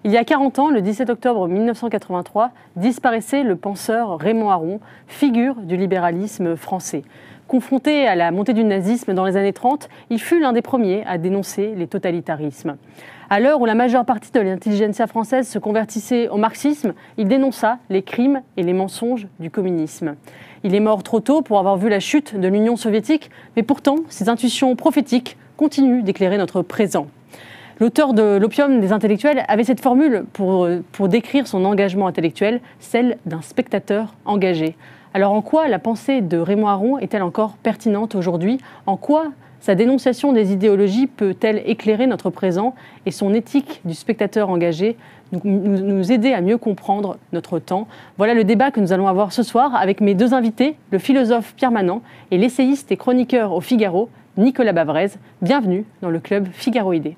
Il y a 40 ans, le 17 octobre 1983, disparaissait le penseur Raymond Aron, figure du libéralisme français. Confronté à la montée du nazisme dans les années 30, il fut l'un des premiers à dénoncer les totalitarismes. À l'heure où la majeure partie de l'intelligentsia française se convertissait au marxisme, il dénonça les crimes et les mensonges du communisme. Il est mort trop tôt pour avoir vu la chute de l'Union soviétique, mais pourtant, ses intuitions prophétiques continuent d'éclairer notre présent. L'auteur de L'Opium des intellectuels avait cette formule pour décrire son engagement intellectuel, celle d'un spectateur engagé. Alors en quoi la pensée de Raymond Aron est-elle encore pertinente aujourd'hui ? En quoi sa dénonciation des idéologies peut-elle éclairer notre présent et son éthique du spectateur engagé nous aider à mieux comprendre notre temps ? Voilà le débat que nous allons avoir ce soir avec mes deux invités, le philosophe Pierre Manant et l'essayiste et chroniqueur au Figaro, Nicolas Bavrez. Bienvenue dans le club Figaroïdé.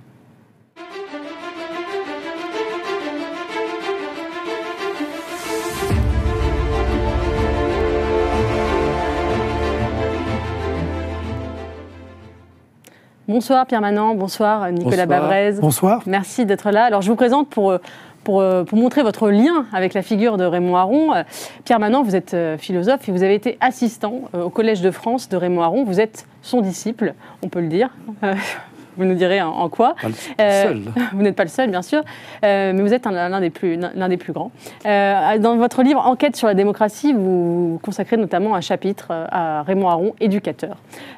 Bonsoir Pierre Manant, bonsoir Nicolas Bavrez. Bonsoir. Merci d'être là. Alors je vous présente pour montrer votre lien avec la figure de Raymond Aron. Pierre Manant, vous êtes philosophe et vous avez été assistant au Collège de France de Raymond Aron. Vous êtes son disciple, on peut le dire. Vous nous direz en quoi. Vous n'êtes pas le seul, bien sûr, mais vous êtes l'un des plus grands. Dans votre livre « Enquête sur la démocratie », vous consacrez notamment un chapitre à Raymond Aron, éducateur.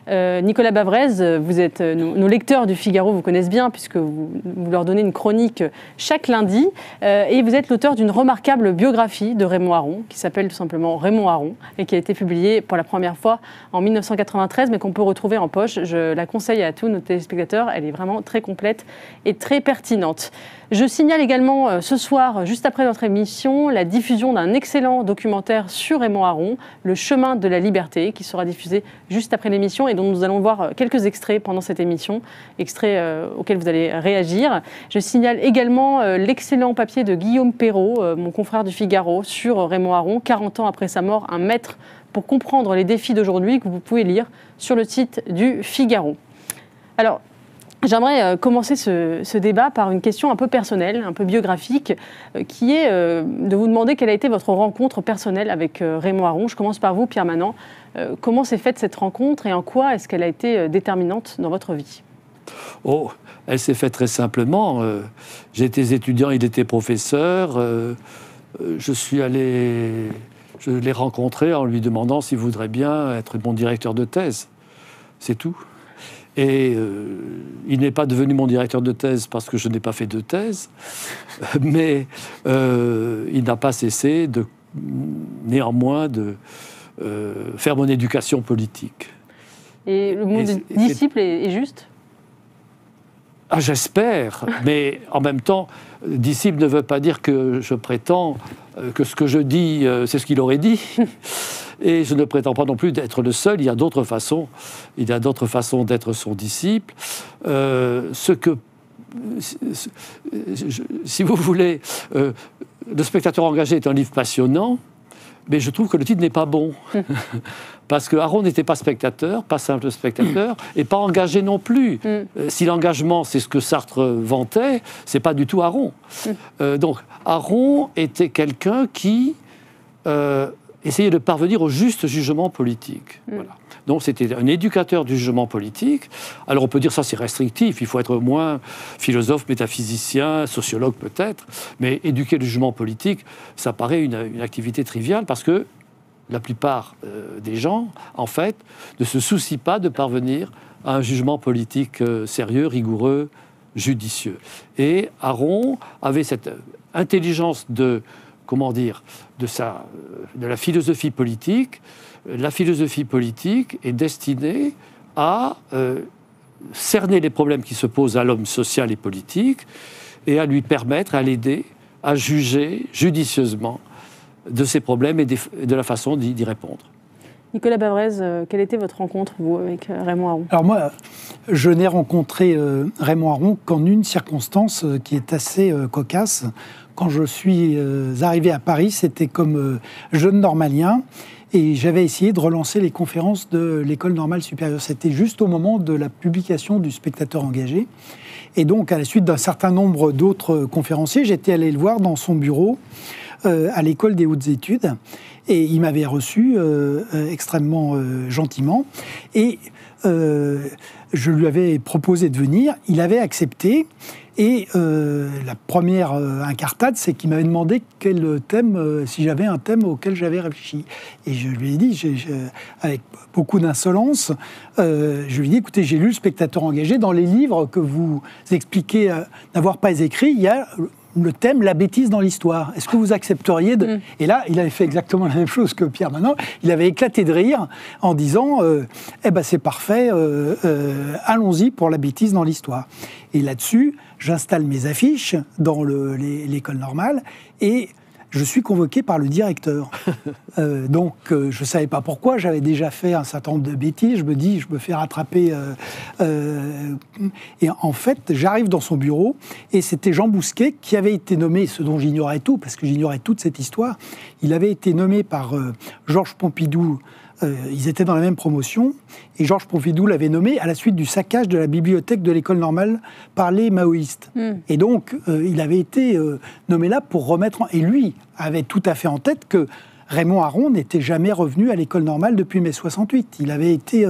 Nicolas Bavrez, vous êtes nos lecteurs du Figaro, vous connaissent bien, puisque vous leur donnez une chronique chaque lundi, et vous êtes l'auteur d'une remarquable biographie de Raymond Aron, qui s'appelle tout simplement Raymond Aron, et qui a été publiée pour la première fois en 1993, mais qu'on peut retrouver en poche. Je la conseille à tous nos téléspectateurs. Elle est vraiment très complète et très pertinente. Je signale également ce soir, juste après notre émission, la diffusion d'un excellent documentaire sur Raymond Aron, Le chemin de la liberté, qui sera diffusé juste après l'émission et dont nous allons voir quelques extraits pendant cette émission, extraits auxquels vous allez réagir. Je signale également l'excellent papier de Guillaume Perrault, mon confrère du Figaro, sur Raymond Aron, 40 ans après sa mort, un maître pour comprendre les défis d'aujourd'hui, que vous pouvez lire sur le site du Figaro. Alors, j'aimerais commencer ce débat par une question un peu personnelle, un peu biographique, qui est de vous demander quelle a été votre rencontre personnelle avec Raymond Aron. Je commence par vous, Pierre Manant. Comment s'est faite cette rencontre et en quoi est-ce qu'elle a été déterminante dans votre vie ? Oh, elle s'est faite très simplement. J'étais étudiant, il était professeur. Je l'ai rencontré en lui demandant s'il voudrait bien être mon directeur de thèse. C'est tout. Et il n'est pas devenu mon directeur de thèse parce que je n'ai pas fait de thèse, mais il n'a pas cessé néanmoins de faire mon éducation politique. Et le mot de disciple est juste ? Ah, j'espère, mais en même temps, disciple ne veut pas dire que je prétends que ce que je dis, c'est ce qu'il aurait dit. Et je ne prétends pas non plus d'être le seul. Il y a d'autres façons. Il y a d'autres façons d'être son disciple. Si vous voulez, Le spectateur engagé est un livre passionnant, mais je trouve que le titre n'est pas bon. Parce que Aron n'était pas spectateur, pas simple spectateur, et pas engagé non plus. Si l'engagement, c'est ce que Sartre vantait, c'est pas du tout Aron. Donc, Aron était quelqu'un qui essayait de parvenir au juste jugement politique. Voilà. Donc, c'était un éducateur du jugement politique. Alors, on peut dire ça, c'est restrictif. Il faut être au moins philosophe, métaphysicien, sociologue peut-être. Mais éduquer le jugement politique, ça paraît une activité triviale parce que la plupart des gens, en fait, ne se soucient pas de parvenir à un jugement politique sérieux, rigoureux, judicieux. Et Aron avait cette intelligence de la philosophie politique. La philosophie politique est destinée à cerner les problèmes qui se posent à l'homme social et politique et à lui permettre, à l'aider à juger judicieusement de ces problèmes et de la façon d'y répondre. Nicolas Bavrez, quelle était votre rencontre, vous, avec Raymond Aron ? Alors moi, je n'ai rencontré Raymond Aron qu'en une circonstance qui est assez cocasse. Quand je suis arrivé à Paris, c'était comme jeune normalien, Et j'avais essayé de relancer les conférences de l'École normale supérieure. C'était juste au moment de la publication du Spectateur engagé. Et donc, à la suite d'un certain nombre d'autres conférenciers, j'étais allé le voir dans son bureau à l'École des hautes études. Et il m'avait reçu extrêmement gentiment. Et je lui avais proposé de venir. Il avait accepté. Et la première incartade, c'est qu'il m'avait demandé quel thème, si j'avais un thème auquel j'avais réfléchi. Et je lui ai dit, avec beaucoup d'insolence, je lui ai dit, écoutez, j'ai lu Le Spectateur engagé. Dans les livres que vous expliquez n'avoir pas écrits, il y a le thème « La bêtise dans l'histoire ». Est-ce que vous accepteriez de... Et là, il avait fait exactement la même chose que Pierre Manant. Il avait éclaté de rire en disant eh ben c'est parfait, allons-y pour la bêtise dans l'histoire. Et là-dessus, j'installe mes affiches dans l'école normale et je suis convoqué par le directeur. Donc, je ne savais pas pourquoi. J'avais déjà fait un certain nombre de bêtises. Je me dis, je me fais rattraper. Et en fait, j'arrive dans son bureau et c'était Jean Bousquet qui avait été nommé, ce dont j'ignorais tout, parce que j'ignorais toute cette histoire. Il avait été nommé par Georges Pompidou. Ils étaient dans la même promotion et Georges Pompidou l'avait nommé à la suite du saccage de la bibliothèque de l'école normale par les maoïstes. Et donc, il avait été nommé là pour remettre... Et lui avait tout à fait en tête que Raymond Aron n'était jamais revenu à l'école normale depuis mai 68. Il avait été...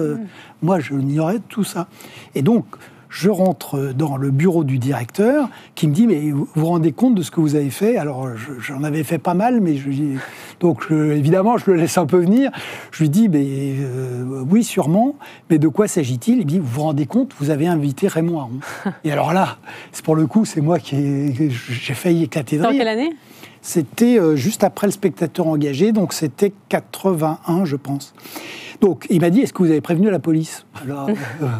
Moi, je ignorais tout ça. Et donc... Je rentre dans le bureau du directeur qui me dit « Mais vous vous rendez compte de ce que vous avez fait ?» Alors, j'en avais fait pas mal, mais évidemment, je le laisse un peu venir. Je lui dis « Oui, sûrement, mais de quoi s'agit-il ?» Il me dit « Vous vous rendez compte, vous avez invité Raymond Aron. » Et alors là, pour le coup, c'est moi j'ai failli éclater de rire. Dans quelle année ? C'était juste après Le Spectateur engagé, donc c'était 81, je pense. Donc, il m'a dit, est-ce que vous avez prévenu la police ? Alors,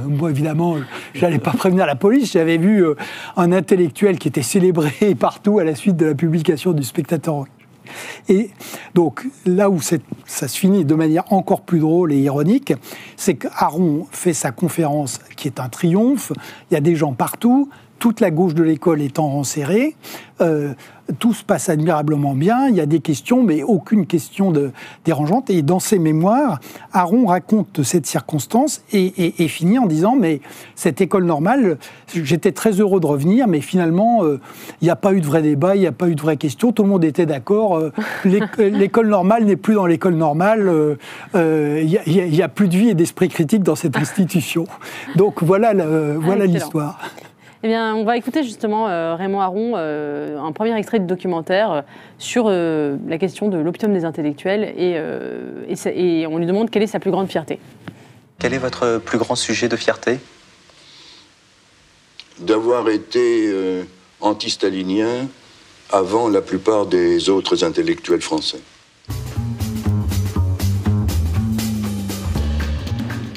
moi, évidemment, je n'allais pas prévenir la police. J'avais vu un intellectuel qui était célébré partout à la suite de la publication du Spectateur. Et donc, là où ça se finit de manière encore plus drôle et ironique, c'est qu'Aron fait sa conférence qui est un triomphe. Il y a des gens partout. Toute la gauche de l'école étant enserrée, tout se passe admirablement bien, il y a des questions, mais aucune question dérangeante. Et dans ses mémoires, Aron raconte cette circonstance et finit en disant « Mais cette école normale, j'étais très heureux de revenir, mais finalement, il n'y a pas eu de vrai débat, il n'y a pas eu de vraie question, tout le monde était d'accord, l'école normale n'est plus dans l'école normale, il n'y a plus de vie et d'esprit critique dans cette institution. » Donc voilà l'histoire. Eh bien, on va écouter justement Raymond Aron, un premier extrait de documentaire sur la question de l'opium des intellectuels et on lui demande quelle est sa plus grande fierté. Quel est votre plus grand sujet de fierté ? D'avoir été anti-stalinien avant la plupart des autres intellectuels français.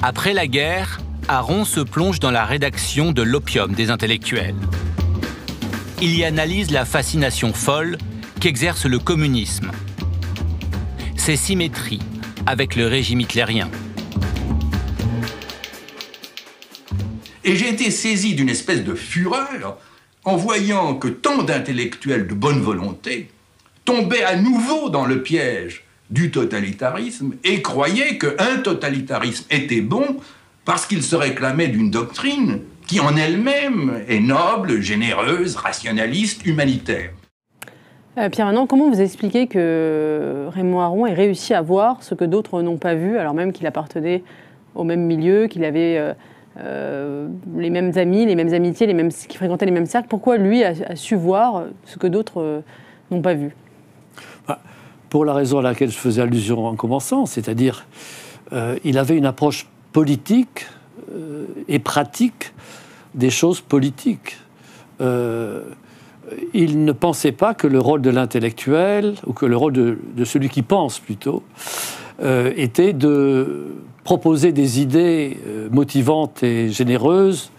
Après la guerre, Aron se plonge dans la rédaction de l'opium des intellectuels. Il y analyse la fascination folle qu'exerce le communisme, ses symétries avec le régime hitlérien. Et j'ai été saisi d'une espèce de fureur en voyant que tant d'intellectuels de bonne volonté tombaient à nouveau dans le piège du totalitarisme et croyaient qu'un totalitarisme était bon parce qu'il se réclamait d'une doctrine qui en elle-même est noble, généreuse, rationaliste, humanitaire. Pierre Manant, comment vous expliquez que Raymond Aron ait réussi à voir ce que d'autres n'ont pas vu, alors même qu'il appartenait au même milieu, qu'il avait les mêmes amis, les mêmes amitiés, qu'il fréquentait les mêmes cercles? Pourquoi lui a su voir ce que d'autres n'ont pas vu? Pour la raison à laquelle je faisais allusion en commençant, c'est-à-dire il avait une approche politique et pratique des choses politiques. Il ne pensait pas que le rôle de l'intellectuel, ou que le rôle de celui qui pense plutôt, était de proposer des idées motivantes et généreuses,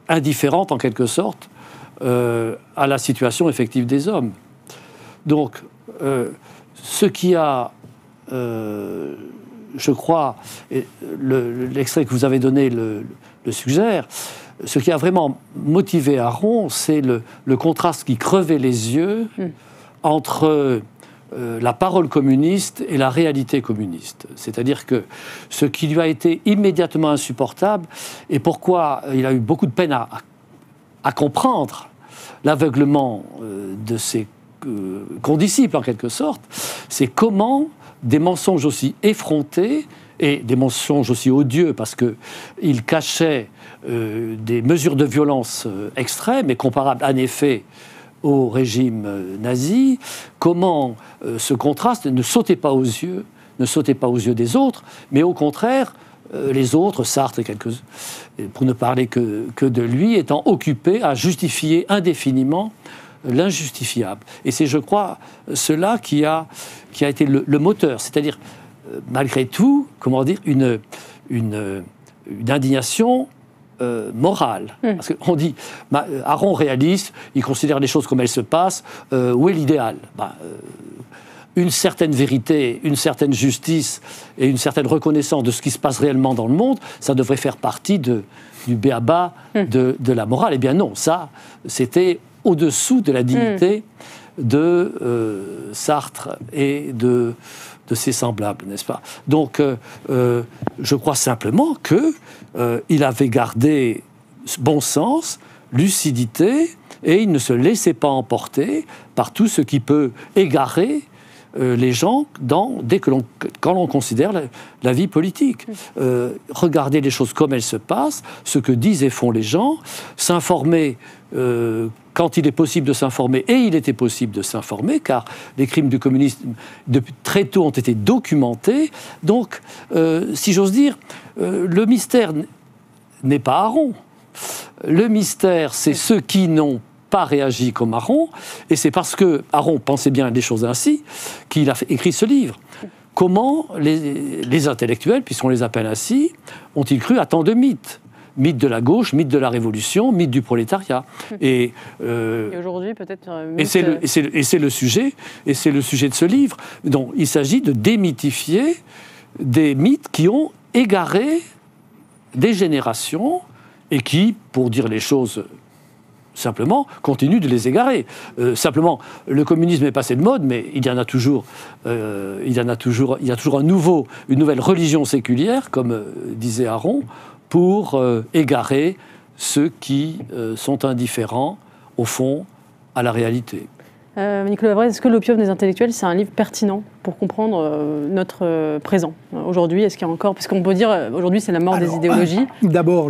indifférentes en quelque sorte, à la situation effective des hommes. Donc, ce qui a... je crois, l'extrait que vous avez donné le suggère, ce qui a vraiment motivé Aron, c'est le contraste qui crevait les yeux entre la parole communiste et la réalité communiste. C'est-à-dire que ce qui lui a été immédiatement insupportable, et pourquoi il a eu beaucoup de peine à comprendre l'aveuglement de ses condisciples, en quelque sorte, c'est comment des mensonges aussi effrontés, et des mensonges aussi odieux, parce qu'il cachait des mesures de violence extrêmes et comparables, en effet, au régime nazi, comment ce contraste ne sautait pas aux yeux des autres, mais au contraire, les autres, Sartre et pour ne parler que de lui, étant occupés à justifier indéfiniment l'injustifiable. Et c'est, je crois, cela qui a été le moteur, c'est-à-dire, malgré tout, comment dire, une indignation morale. Parce qu'on dit, Aron réaliste, il considère les choses comme elles se passent, où est l'idéal ? Une certaine vérité, une certaine justice et une certaine reconnaissance de ce qui se passe réellement dans le monde, ça devrait faire partie du b.a.-ba de la morale. Eh bien non, ça, c'était au-dessous de la dignité de Sartre et de ses semblables, n'est-ce pas ? Donc, je crois simplement qu'il avait gardé bon sens, lucidité, et il ne se laissait pas emporter par tout ce qui peut égarer les gens quand l'on considère la vie politique. Regarder les choses comme elles se passent, ce que disent et font les gens, s'informer quand il est possible de s'informer, et il était possible de s'informer, car les crimes du communisme, depuis très tôt, ont été documentés. Donc, si j'ose dire, le mystère n'est pas Aron. Le mystère, c'est ceux qui n'ont pas réagi comme Aron, et c'est parce que Aron pensait bien des choses ainsi qu'il a écrit ce livre. Comment les intellectuels, puisqu'on les appelle ainsi, ont-ils cru à tant de mythes ? Mythe de la gauche, mythe de la révolution, mythe du prolétariat. Et aujourd'hui, peut-être... Et c'est le sujet de ce livre. Donc, il s'agit de démythifier des mythes qui ont égaré des générations et qui, pour dire les choses simplement, continuent de les égarer. Simplement, le communisme est passé de mode, mais il y a toujours une nouvelle religion séculière, comme disait Aron, pour égarer ceux qui sont indifférents, au fond, à la réalité. Nicolas Vavresse, est-ce que l'opium des intellectuels, c'est un livre pertinent pour comprendre notre présent aujourd'hui ? Est-ce qu'il y a encore... Puisqu'on peut dire, aujourd'hui, c'est la mort des idéologies. D'abord,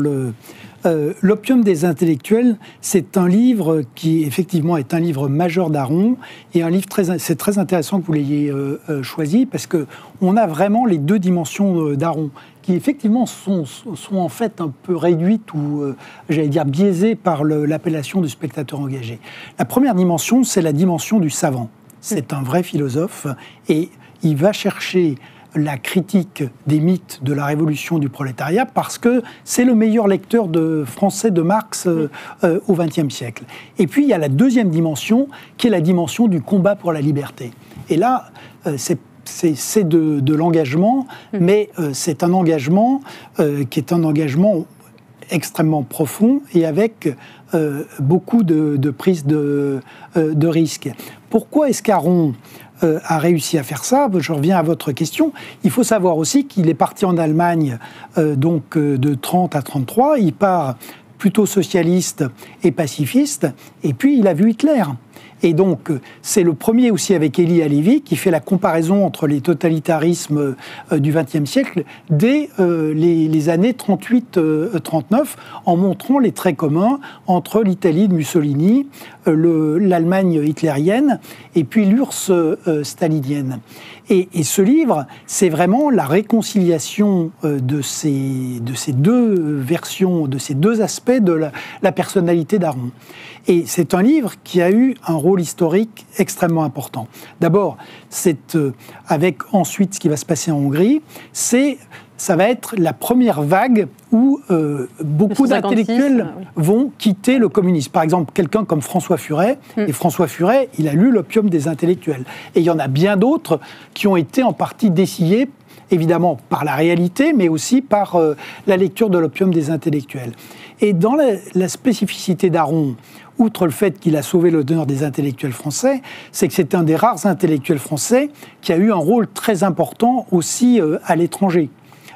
l'opium des intellectuels, c'est un livre qui, effectivement, est un livre majeur d'Aron, et un livre c'est très intéressant que vous l'ayez choisi, parce qu'on a vraiment les deux dimensions d'Aron, qui effectivement sont en fait un peu réduites ou, j'allais dire, biaisées par l'appellation du spectateur engagé. La première dimension, c'est la dimension du savant. C'est un vrai philosophe, et il va chercher la critique des mythes de la révolution du prolétariat parce que c'est le meilleur lecteur français de Marx au XXe siècle. Et puis il y a la deuxième dimension, qui est la dimension du combat pour la liberté. Et là, c'est de l'engagement, mais c'est un engagement qui est un engagement extrêmement profond et avec beaucoup de prise de risques. Pourquoi est-ce qu'Aron a réussi à faire ça? Je reviens à votre question. Il faut savoir aussi qu'il est parti en Allemagne donc de 30 à 33. Il part plutôt socialiste et pacifiste, et puis il a vu Hitler. Et donc, c'est le premier aussi avec Elie Halevi qui fait la comparaison entre les totalitarismes du XXe siècle dès les années 38-39, en montrant les traits communs entre l'Italie de Mussolini, l'Allemagne hitlérienne et puis l'URSS stalinienne. Et ce livre, c'est vraiment la réconciliation de ces deux versions, de ces deux aspects de la personnalité d'Aron. Et c'est un livre qui a eu un rôle historique extrêmement important. D'abord, c'est avec ensuite ce qui va se passer en Hongrie, ça va être la première vague où beaucoup d'intellectuels vont quitter le communisme. Par exemple, quelqu'un comme François Furet, et François Furet, il a lu l'opium des intellectuels. Et il y en a bien d'autres qui ont été en partie dessillés, évidemment par la réalité, mais aussi par la lecture de l'opium des intellectuels. Et dans la spécificité d'Aron, outre le fait qu'il a sauvé l'honneur des intellectuels français, c'est que c'est un des rares intellectuels français qui a eu un rôle très important aussi à l'étranger.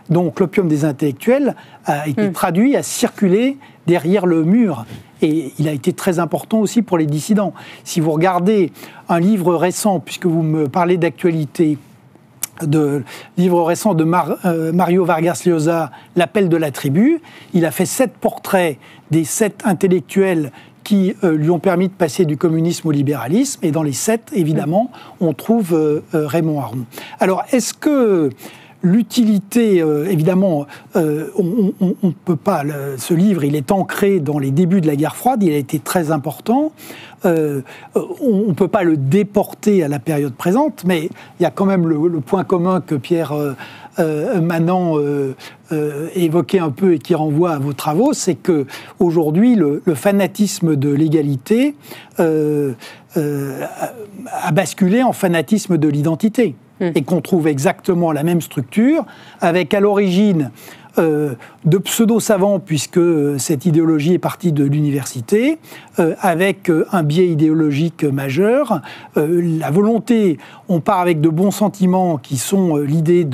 Donc l'opium des intellectuels a été traduit, a circulé derrière le mur. Et il a été très important aussi pour les dissidents. Si vous regardez un livre récent, puisque vous me parlez d'actualité, livre récent de Mario Vargas Llosa, L'appel de la tribu, il a fait 7 portraits des 7 intellectuels qui lui ont permis de passer du communisme au libéralisme. Et dans les 7, évidemment, on trouve Raymond Aron. Alors, est-ce que l'utilité, évidemment, on ne peut pas. Ce livre, il est ancré dans les débuts de la guerre froide, il a été très important. On ne peut pas le déporter à la période présente, mais il y a quand même le point commun que Pierre Manant évoquait un peu et qui renvoie à vos travaux, c'est qu'aujourd'hui, le fanatisme de l'égalité a basculé en fanatisme de l'identité. Et qu'on trouve exactement la même structure, avec à l'origine de pseudo-savants, puisque cette idéologie est partie de l'université, avec un biais idéologique majeur, la volonté, on part avec de bons sentiments qui sont l'idée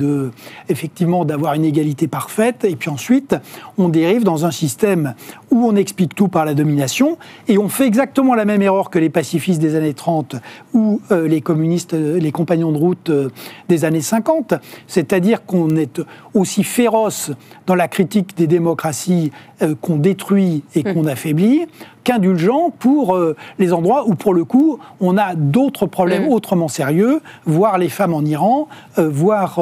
effectivement d'avoir une égalité parfaite, et puis ensuite on dérive dans un système où on explique tout par la domination, et on fait exactement la même erreur que les pacifistes des années 30 ou les communistes, les compagnons de route des années 50, c'est-à-dire qu'on est aussi féroce dans la critique des démocraties qu'on détruit et qu'on affaiblit, qu'indulgent pour les endroits où, pour le coup, on a d'autres problèmes autrement sérieux, voir les femmes en Iran, voir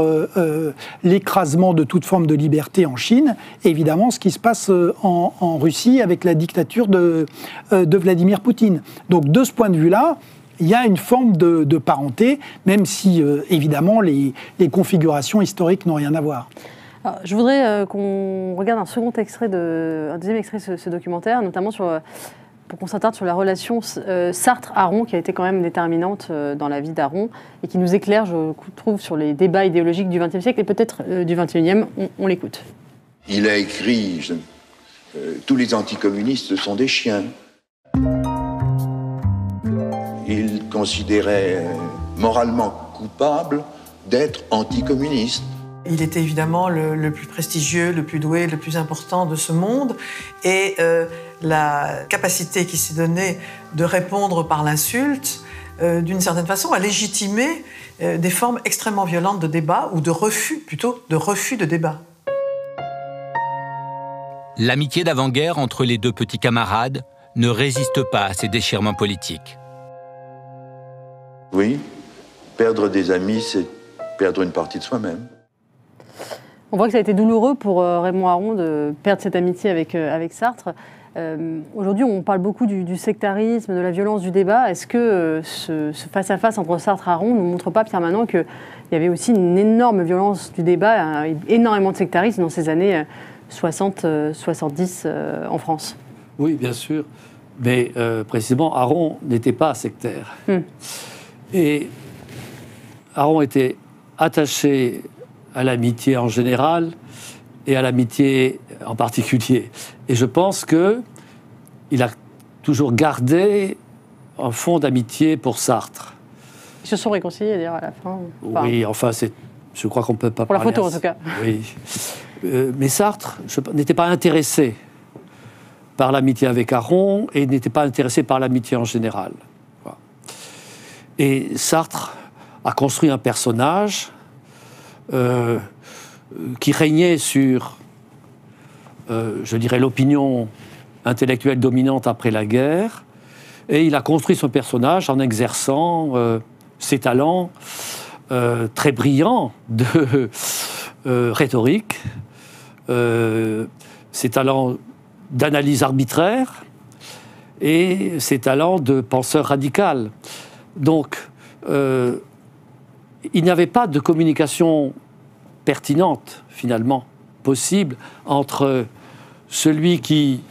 l'écrasement de toute forme de liberté en Chine, et évidemment ce qui se passe en Russie avec la dictature de Vladimir Poutine. Donc de ce point de vue-là, il y a une forme de parenté, même si, évidemment, les configurations historiques n'ont rien à voir. Alors, je voudrais qu'on regarde un deuxième extrait de ce documentaire, notamment pour qu'on s'attarde sur la relation Sartre-Aron, qui a été quand même déterminante dans la vie d'Aron, et qui nous éclaire, je trouve, sur les débats idéologiques du XXe siècle, et peut-être du XXIe. On l'écoute. Il a écrit « Tous les anticommunistes sont des chiens ». Il considérait moralement coupable d'être anticommuniste. Il était évidemment le plus prestigieux, le plus doué, le plus important de ce monde. Et la capacité qui s'est donnée de répondre par l'insulte, d'une certaine façon, a légitimé des formes extrêmement violentes de débat, ou de refus, plutôt, de refus de débat. L'amitié d'avant-guerre entre les deux petits camarades ne résiste pas à ces déchirements politiques. Oui, perdre des amis, c'est perdre une partie de soi-même. On voit que ça a été douloureux pour Raymond Aron de perdre cette amitié avec Sartre. Aujourd'hui, on parle beaucoup du sectarisme, de la violence du débat. Est-ce que ce face-à-face entre Sartre et Aron ne montre pas, Pierre Manant, qu'il y avait aussi une énorme violence du débat, énormément de sectarisme dans ces années 60-70 en France? Oui, bien sûr. Mais précisément, Aron n'était pas sectaire. Et Aron était attaché à l'amitié en général et à l'amitié en particulier. Et je pense qu'il a toujours gardé un fond d'amitié pour Sartre. Ils se sont réconciliés d'ailleurs à la fin. Oui, enfin, je crois qu'on ne peut pas pour parler... Pour la photo, en tout cas. Oui. Mais Sartre n'était pas intéressé par l'amitié avec Aron et n'était pas intéressé par l'amitié en général. Voilà. Et Sartre a construit un personnage qui régnait sur, je dirais, l'opinion intellectuelle dominante après la guerre, et il a construit son personnage en exerçant ses talents très brillants de rhétorique, ses talents d'analyse arbitraire et ses talents de penseur radical. Donc, il n'y avait pas de communication pertinente, finalement, possible entre celui qui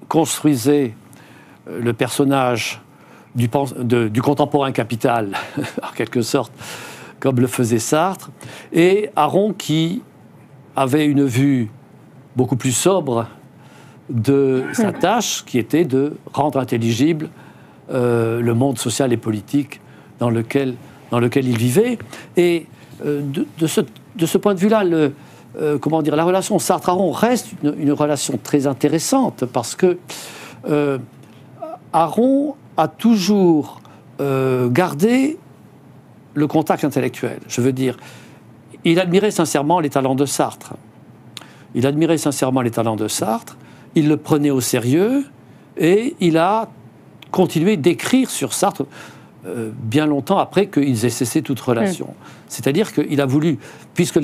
construisait le personnage du contemporain capital, en quelque sorte, comme le faisait Sartre, et Aron qui avait une vue beaucoup plus sobre de sa tâche, qui était de rendre intelligible le monde social et politique dans lequel il vivait. Et de ce point de vue-là, la relation Sartre-Aron reste une relation très intéressante, parce que Aron a toujours gardé le contact intellectuel. Je veux dire, il admirait sincèrement les talents de Sartre. Il le prenait au sérieux, et il a continué d'écrire sur Sartre bien longtemps après qu'ils aient cessé toute relation. C'est-à-dire qu'il a voulu, puisque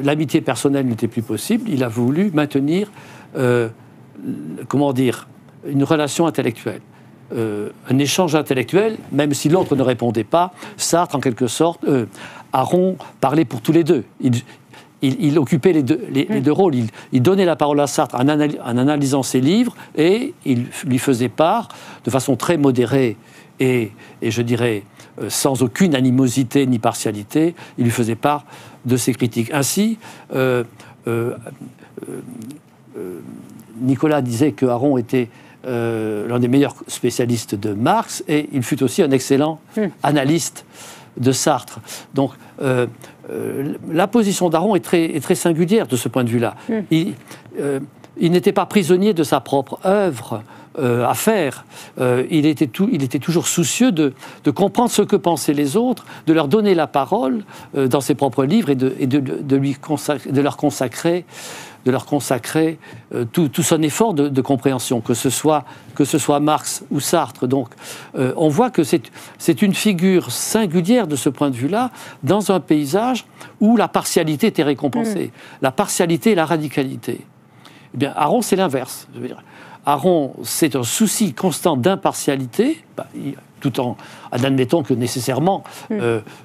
l'amitié personnelle n'était plus possible, il a voulu maintenir, une relation intellectuelle. Un échange intellectuel, même si l'autre ne répondait pas. Sartre, en quelque sorte, Aron parlait pour tous les deux. Il occupait les deux rôles. Il donnait la parole à Sartre en analysant ses livres, et il lui faisait part, de façon très modérée et je dirais sans aucune animosité ni partialité, il lui faisait part de ses critiques. Ainsi, Nicolas disait que Aron était l'un des meilleurs spécialistes de Marx, et il fut aussi un excellent analyste de Sartre. Donc, la position d'Aron est très singulière de ce point de vue-là. Il n'était pas prisonnier de sa propre œuvre à faire. Il était toujours soucieux de comprendre ce que pensaient les autres, de leur donner la parole dans ses propres livres, et de leur consacrer tout son effort de compréhension, que ce soit Marx ou Sartre. Donc, on voit que c'est une figure singulière de ce point de vue-là, dans un paysage où la partialité était récompensée. La partialité et la radicalité. Eh bien, Aron, c'est l'inverse. Je veux dire, Aron, c'est un souci constant d'impartialité, tout en admettant que nécessairement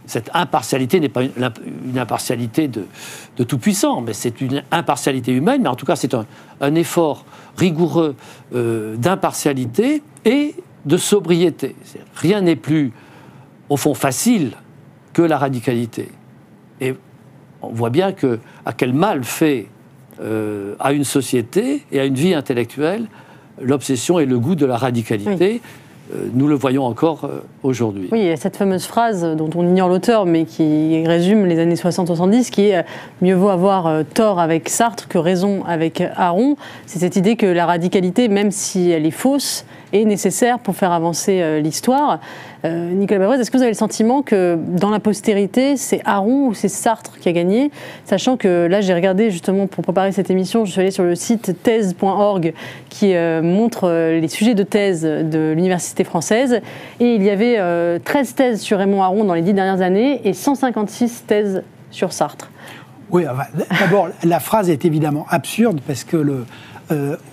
cette impartialité n'est pas une impartialité de tout-puissant, mais c'est une impartialité humaine, mais en tout cas c'est un effort rigoureux d'impartialité et de sobriété. Rien n'est plus, au fond, facile que la radicalité. Et on voit bien à quel mal fait à une société et à une vie intellectuelle l'obsession et le goût de la radicalité. Nous le voyons encore aujourd'hui. Oui, il y a cette fameuse phrase dont on ignore l'auteur, mais qui résume les années 60-70, qui est « mieux vaut avoir tort avec Sartre que raison avec Aron ». C'est cette idée que la radicalité, même si elle est fausse, est nécessaire pour faire avancer l'histoire. Nicolas Bavrez, est-ce que vous avez le sentiment que dans la postérité, c'est Aron ou c'est Sartre qui a gagné? Sachant que là, j'ai regardé justement pour préparer cette émission, je suis allée sur le site thèse.org qui montre les sujets de thèse de l'Université française. Et il y avait 13 thèses sur Raymond Aron dans les 10 dernières années et 156 thèses sur Sartre. Oui, d'abord, la phrase est évidemment absurde parce que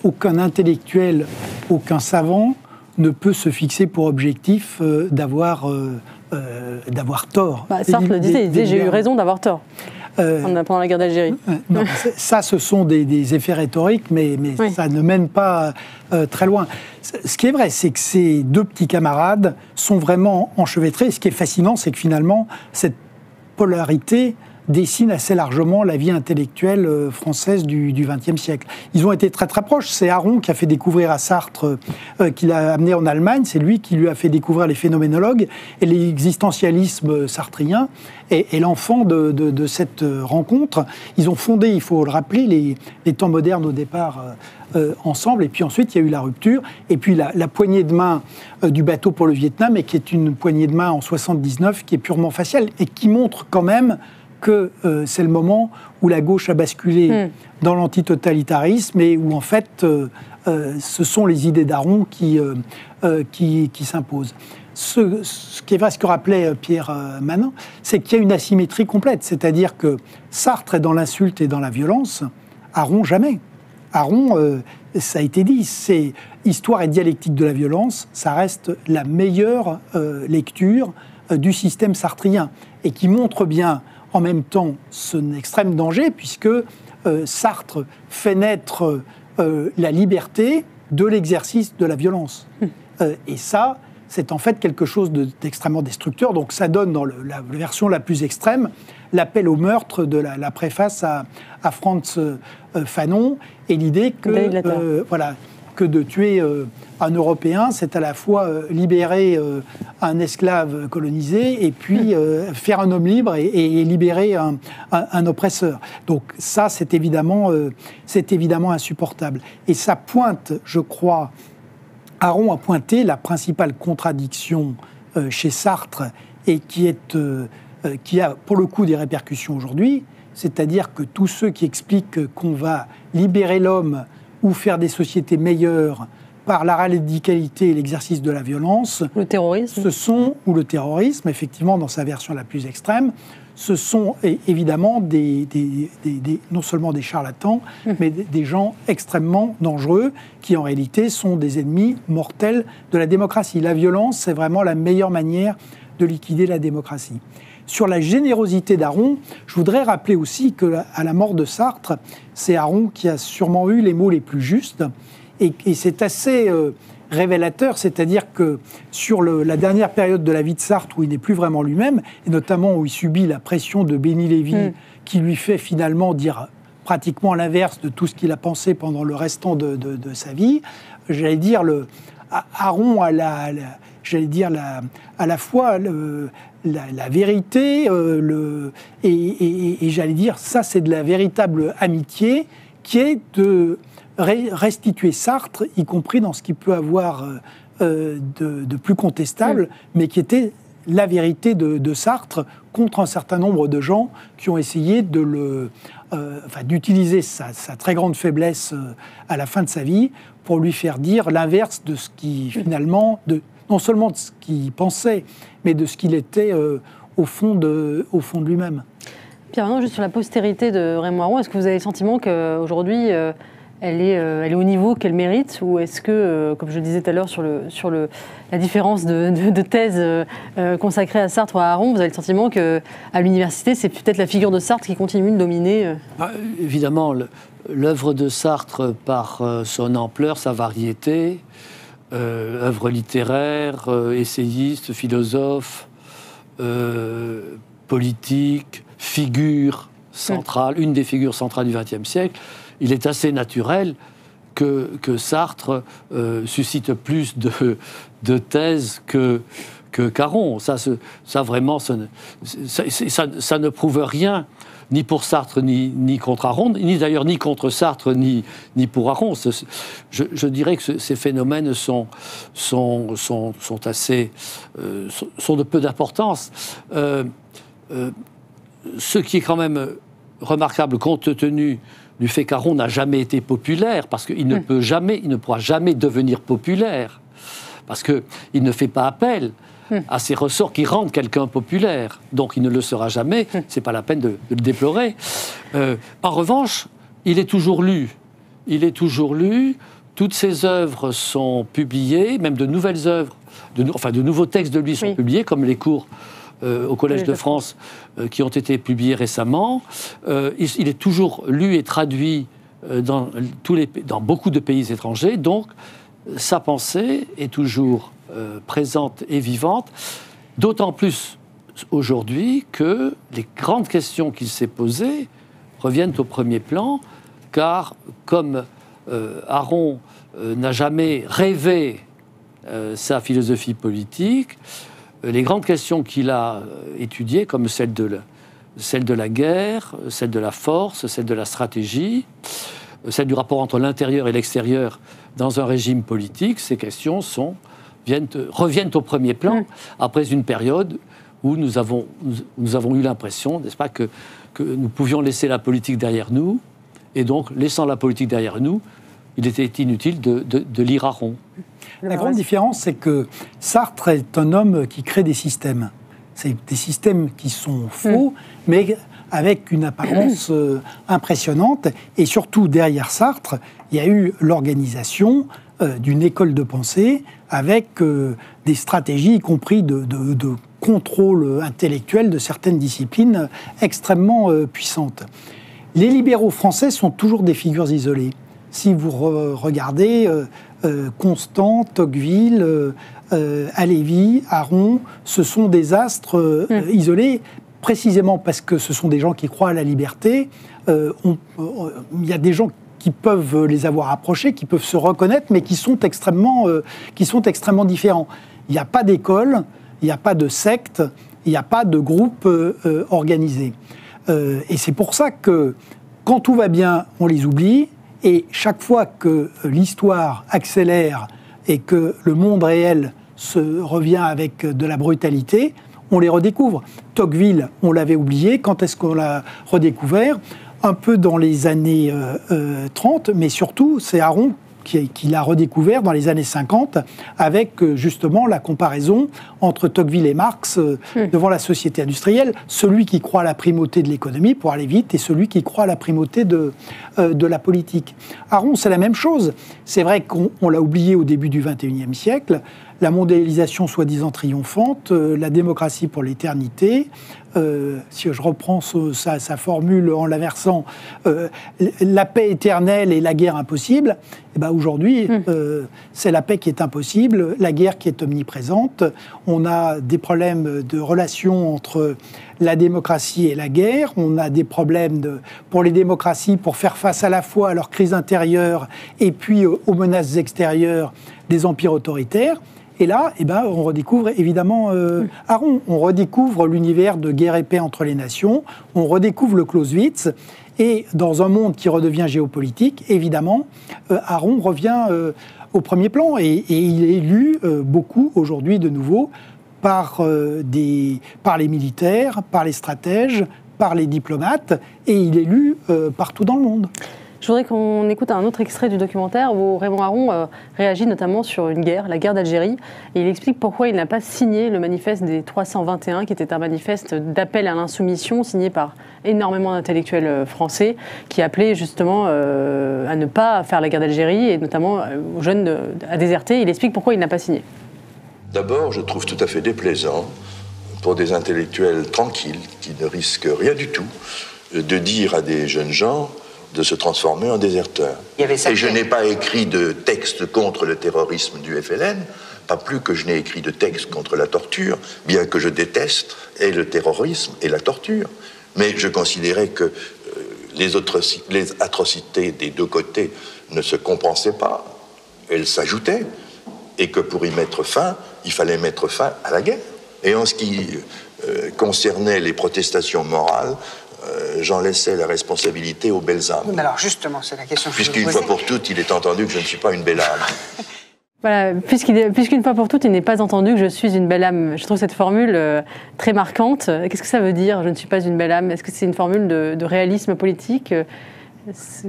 aucun intellectuel, aucun savant ne peut se fixer pour objectif d'avoir tort. Sartre le disait, il disait « j'ai eu raison d'avoir tort ». Pendant la guerre d'Algérie. Non, ça, ce sont des effets rhétoriques, mais oui, ça ne mène pas très loin. Ce qui est vrai, c'est que ces deux petits camarades sont vraiment enchevêtrés. Ce qui est fascinant, c'est que finalement, cette polarité dessine assez largement la vie intellectuelle française du XXe siècle. Ils ont été très très proches. C'est Aron qui a fait découvrir à Sartre, qui l'a amené en Allemagne, c'est lui qui lui a fait découvrir les phénoménologues et l'existentialisme sartrien est l'enfant de cette rencontre. Ils ont fondé, il faut le rappeler, les temps modernes au départ ensemble, et puis ensuite il y a eu la rupture, et puis la poignée de main du bateau pour le Vietnam, et qui est une poignée de main en 79 qui est purement faciale, et qui montre quand même que c'est le moment où la gauche a basculé dans l'antitotalitarisme et où en fait ce sont les idées d'Aron qui s'imposent. Ce qui est vrai, ce que rappelait Pierre Manin, c'est qu'il y a une asymétrie complète, c'est-à-dire que Sartre est dans l'insulte et dans la violence, Aron jamais. Aron, ça a été dit, c'est Histoire et dialectique de la violence, ça reste la meilleure lecture du système sartrien et qui montre bien en même temps son extrême danger, puisque Sartre fait naître la liberté de l'exercice de la violence. Et ça, c'est en fait quelque chose d'extrêmement destructeur. Donc ça donne, dans la version la plus extrême, l'appel au meurtre de la préface à Frantz Fanon, et l'idée que que de tuer un Européen, c'est à la fois libérer un esclave colonisé et puis faire un homme libre et libérer un oppresseur. Donc ça, c'est évidemment insupportable. Et ça pointe, je crois, Aron a pointé la principale contradiction chez Sartre et qui a pour le coup des répercussions aujourd'hui, c'est-à-dire que tous ceux qui expliquent qu'on va libérer l'homme ou faire des sociétés meilleures par la radicalité et l'exercice de la violence, le terrorisme, ou le terrorisme, effectivement dans sa version la plus extrême, ce sont évidemment non seulement des charlatans, mais des gens extrêmement dangereux qui en réalité sont des ennemis mortels de la démocratie. La violence, c'est vraiment la meilleure manière de liquider la démocratie. Sur la générosité d'Aron, je voudrais rappeler aussi qu'à la mort de Sartre, c'est Aron qui a sûrement eu les mots les plus justes, et c'est assez révélateur, c'est-à-dire que sur la dernière période de la vie de Sartre, où il n'est plus vraiment lui-même, et notamment où il subit la pression de Béni Lévy, qui lui fait finalement dire pratiquement l'inverse de tout ce qu'il a pensé pendant le restant de sa vie, j'allais dire, Aron a à la fois la vérité, et j'allais dire, ça c'est de la véritable amitié, qui est de restituer Sartre, y compris dans ce qu'il peut avoir de plus contestable, mais qui était la vérité de Sartre contre un certain nombre de gens qui ont essayé d'utiliser sa très grande faiblesse à la fin de sa vie pour lui faire dire l'inverse de ce qui finalement, non seulement de ce qu'il pensait, mais de ce qu'il était au fond de lui-même. Pierre, maintenant, juste sur la postérité de Raymond Aron, est-ce que vous avez le sentiment qu'aujourd'hui, elle est au niveau qu'elle mérite, ou est-ce que, comme je le disais tout à l'heure sur la différence de thèse consacrée à Sartre ou à Aron, vous avez le sentiment qu'à l'université, c'est peut-être la figure de Sartre qui continue de dominer Évidemment, l'œuvre de Sartre, par son ampleur, sa variété, œuvre littéraire, essayiste, philosophe, politique, figure centrale, une des figures centrales du XXe siècle, il est assez naturel que Sartre suscite plus de thèses qu'Aron. Ça vraiment, ça ne prouve rien, ni pour Sartre, ni contre Aron, ni d'ailleurs ni contre Sartre, ni pour Aron. Je dirais que ces phénomènes sont de peu d'importance. Ce qui est quand même remarquable, compte tenu du fait qu'Aron n'a jamais été populaire, parce qu'il ne pourra jamais devenir populaire, parce qu'il ne fait pas appel à ces ressorts qui rendent quelqu'un populaire. Donc il ne le sera jamais, c'est pas la peine de le déplorer. En revanche, il est toujours lu. Toutes ses œuvres sont publiées, même de nouvelles œuvres, de nouveaux textes de lui sont publiés, comme les cours au Collège de France qui ont été publiés récemment. Il est toujours lu et traduit dans beaucoup de pays étrangers, donc sa pensée est toujours présente et vivante, d'autant plus aujourd'hui que les grandes questions qu'il s'est posées reviennent au premier plan, car comme Aron n'a jamais rêvé sa philosophie politique, les grandes questions qu'il a étudiées, comme celle de la guerre, celle de la force, celle de la stratégie, celle du rapport entre l'intérieur et l'extérieur dans un régime politique, ces questions reviennent au premier plan après une période où nous avons eu l'impression, n'est-ce pas, que nous pouvions laisser la politique derrière nous, et donc, laissant la politique derrière nous, il était inutile de lire Aron. La grande différence, c'est que Sartre est un homme qui crée des systèmes. C'est des systèmes qui sont faux, mais avec une apparence impressionnante. Et surtout, derrière Sartre, il y a eu l'organisation d'une école de pensée avec des stratégies, y compris de contrôle intellectuel de certaines disciplines extrêmement puissantes. Les libéraux français sont toujours des figures isolées. Si vous regardez Constant, Tocqueville, Halévy, Aron, ce sont des astres isolés, précisément parce que ce sont des gens qui croient à la liberté. Il y a des gens qui peuvent les avoir approchés, qui peuvent se reconnaître, mais qui sont extrêmement différents. Il n'y a pas d'école, il n'y a pas de secte, il n'y a pas de groupe organisé. Et c'est pour ça que, quand tout va bien, on les oublie, et chaque fois que l'histoire accélère et que le monde réel se revient avec de la brutalité, on les redécouvre. Tocqueville, on l'avait oublié. Quand est-ce qu'on l'a redécouvert? Un peu dans les années 30, mais surtout, c'est Aron qui l'a redécouvert dans les années 50, avec justement la comparaison entre Tocqueville et Marx devant la société industrielle, celui qui croit à la primauté de l'économie pour aller vite et celui qui croit à la primauté de la politique. Aron, c'est la même chose. C'est vrai qu'on l'a oublié au début du XXIe siècle, la mondialisation soi-disant triomphante, la démocratie pour l'éternité. Si je reprends sa formule en la versant, la paix éternelle et la guerre impossible, et ben aujourd'hui, c'est la paix qui est impossible, la guerre qui est omniprésente. On a des problèmes de relations entre la démocratie et la guerre. On a des problèmes pour les démocraties pour faire face à la fois à leur crise intérieure et puis aux menaces extérieures des empires autoritaires. Et là, on redécouvre évidemment Aron. On redécouvre l'univers de guerre et paix entre les nations. On redécouvre le Clausewitz. Et dans un monde qui redevient géopolitique, évidemment, Aron revient au premier plan. Et il est lu beaucoup aujourd'hui de nouveau par les militaires, par les stratèges, par les diplomates. Et il est lu partout dans le monde. Je voudrais qu'on écoute un autre extrait du documentaire où Raymond Aron réagit notamment sur une guerre, la guerre d'Algérie, et il explique pourquoi il n'a pas signé le manifeste des 321, qui était un manifeste d'appel à l'insoumission signé par énormément d'intellectuels français, qui appelait justement à ne pas faire la guerre d'Algérie, et notamment aux jeunes à déserter. Il explique pourquoi il n'a pas signé. D'abord, je trouve tout à fait déplaisant pour des intellectuels tranquilles, qui ne risquent rien du tout, de dire à des jeunes gens de se transformer en déserteurs. Et je n'ai pas écrit de texte contre le terrorisme du FLN, pas plus que je n'ai écrit de texte contre la torture, bien que je déteste et le terrorisme et la torture. Mais je considérais que les atrocités des deux côtés ne se compensaient pas, elles s'ajoutaient, et que pour y mettre fin, il fallait mettre fin à la guerre. Et en ce qui concernait les protestations morales, j'en laissais la responsabilité aux belles âmes. Mais alors justement, c'est la question que je Puisqu'une fois pour toutes, il est entendu que je ne suis pas une belle âme. Voilà, puisqu'une fois pour toutes, il n'est pas entendu que je suis une belle âme. Je trouve cette formule très marquante. Qu'est-ce que ça veut dire, je ne suis pas une belle âme? Est-ce que c'est une formule de réalisme politique?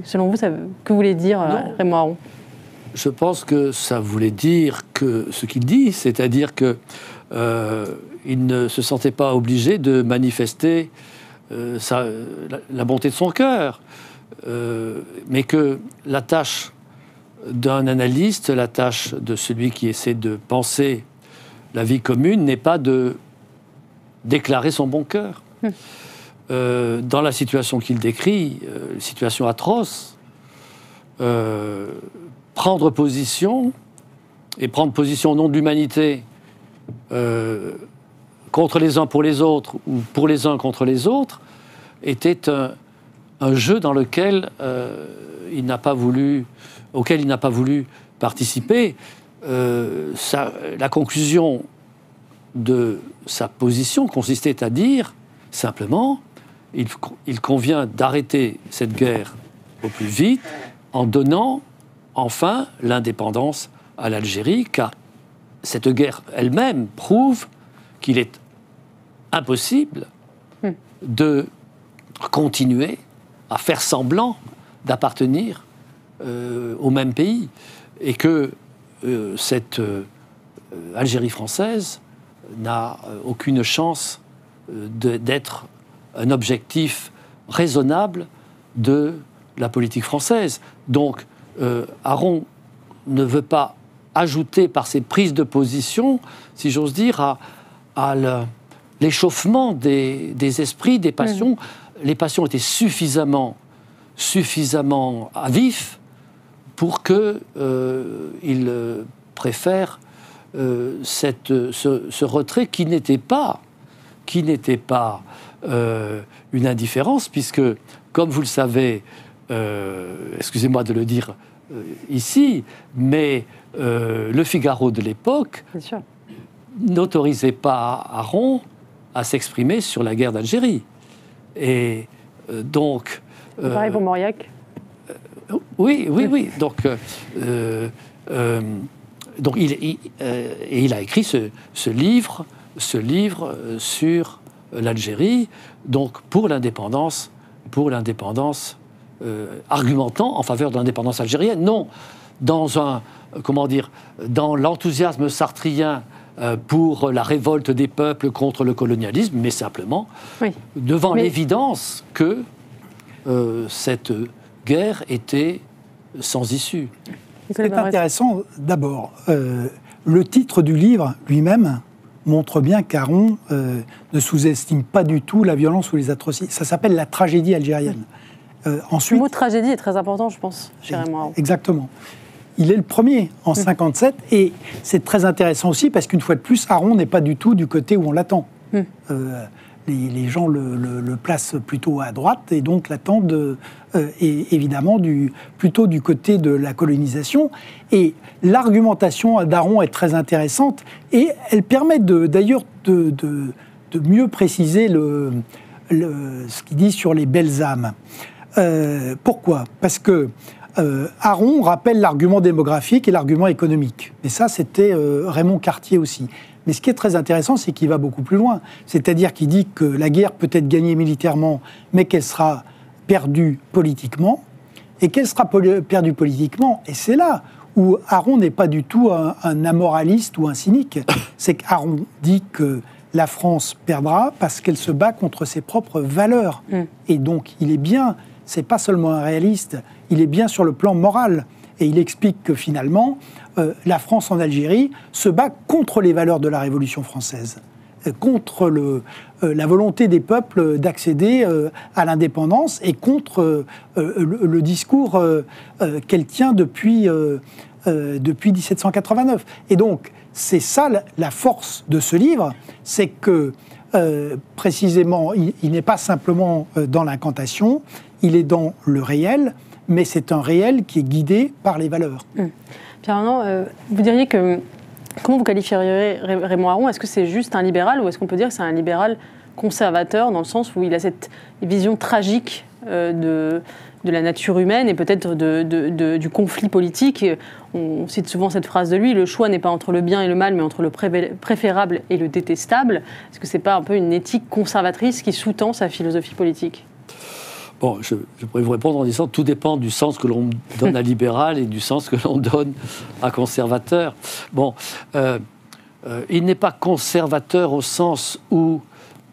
Selon vous, que voulait dire Raymond Aron? Je pense que ça voulait dire que ce qu'il dit, c'est-à-dire que il ne se sentait pas obligé de manifester la bonté de son cœur, mais que la tâche d'un analyste, la tâche de celui qui essaie de penser la vie commune n'est pas de déclarer son bon cœur. Dans la situation qu'il décrit, situation atroce, prendre position, et prendre position au nom de l'humanité, contre les uns pour les autres, ou pour les uns contre les autres, était un jeu dans lequel auquel il n'a pas voulu participer. La conclusion de sa position consistait à dire, simplement, il convient d'arrêter cette guerre au plus vite en donnant enfin l'indépendance à l'Algérie, car cette guerre elle-même prouve qu'il est impossible de continuer à faire semblant d'appartenir au même pays, et que cette Algérie française n'a aucune chance d'être un objectif raisonnable de la politique française. Donc, Aron ne veut pas ajouter par ses prises de position, si j'ose dire, à l'échauffement des esprits, des passions. Les passions étaient suffisamment à vif pour qu'il préfère ce retrait qui n'était pas une indifférence, puisque, comme vous le savez, excusez-moi de le dire ici, mais le Figaro de l'époque n'autorisait pas Aron à s'exprimer sur la guerre d'Algérie. Et donc... pareil pour Mauriac. Oui. Donc il a écrit ce livre sur l'Algérie, donc pour l'indépendance, argumentant en faveur de l'indépendance algérienne, non dans dans l'enthousiasme sartrien pour la révolte des peuples contre le colonialisme, mais simplement devant l'évidence que cette guerre était sans issue. C'est intéressant, d'abord, le titre du livre lui-même montre bien qu'Aron ne sous-estime pas du tout la violence ou les atrocités. Ça s'appelle la tragédie algérienne. Ensuite, le mot tragédie est très important, je pense, chez Raymond Aron. Exactement. Il est le premier en 57, et c'est très intéressant aussi parce qu'une fois de plus, Aron n'est pas du tout du côté où on l'attend. Les gens le placent plutôt à droite et donc l'attendent évidemment plutôt du côté de la colonisation. Et l'argumentation d'Aron est très intéressante et elle permet d'ailleurs de mieux préciser ce qu'il dit sur les belles âmes. Pourquoi ? Parce que Aron rappelle l'argument démographique et l'argument économique. Et ça, c'était Raymond Cartier aussi. Mais ce qui est très intéressant, c'est qu'il va beaucoup plus loin. C'est-à-dire qu'il dit que la guerre peut être gagnée militairement, mais qu'elle sera perdue politiquement. Et qu'elle sera perdue politiquement, et c'est là où Aron n'est pas du tout un amoraliste ou un cynique. C'est qu'Aron dit que la France perdra parce qu'elle se bat contre ses propres valeurs. Et donc, il est bien, c'est pas seulement un réaliste, il est bien sur le plan moral. Et il explique que finalement, la France en Algérie se bat contre les valeurs de la Révolution française, contre la volonté des peuples d'accéder à l'indépendance et contre le discours qu'elle tient depuis 1789. Et donc, c'est ça la force de ce livre, c'est que précisément, il n'est pas simplement dans l'incantation, il est dans le réel, mais c'est un réel qui est guidé par les valeurs. Pierre Arnand, vous diriez que... Comment vous qualifieriez Raymond Aron ? Est-ce que c'est juste un libéral ou est-ce qu'on peut dire que c'est un libéral conservateur dans le sens où il a cette vision tragique de la nature humaine et peut-être du conflit politique ? On cite souvent cette phrase de lui, le choix n'est pas entre le bien et le mal, mais entre le préférable et le détestable. Est-ce que c'est pas un peu une éthique conservatrice qui sous-tend sa philosophie politique ? Bon, je pourrais vous répondre en disant que tout dépend du sens que l'on donne à libéral et du sens que l'on donne à conservateur. Bon, il n'est pas conservateur au sens où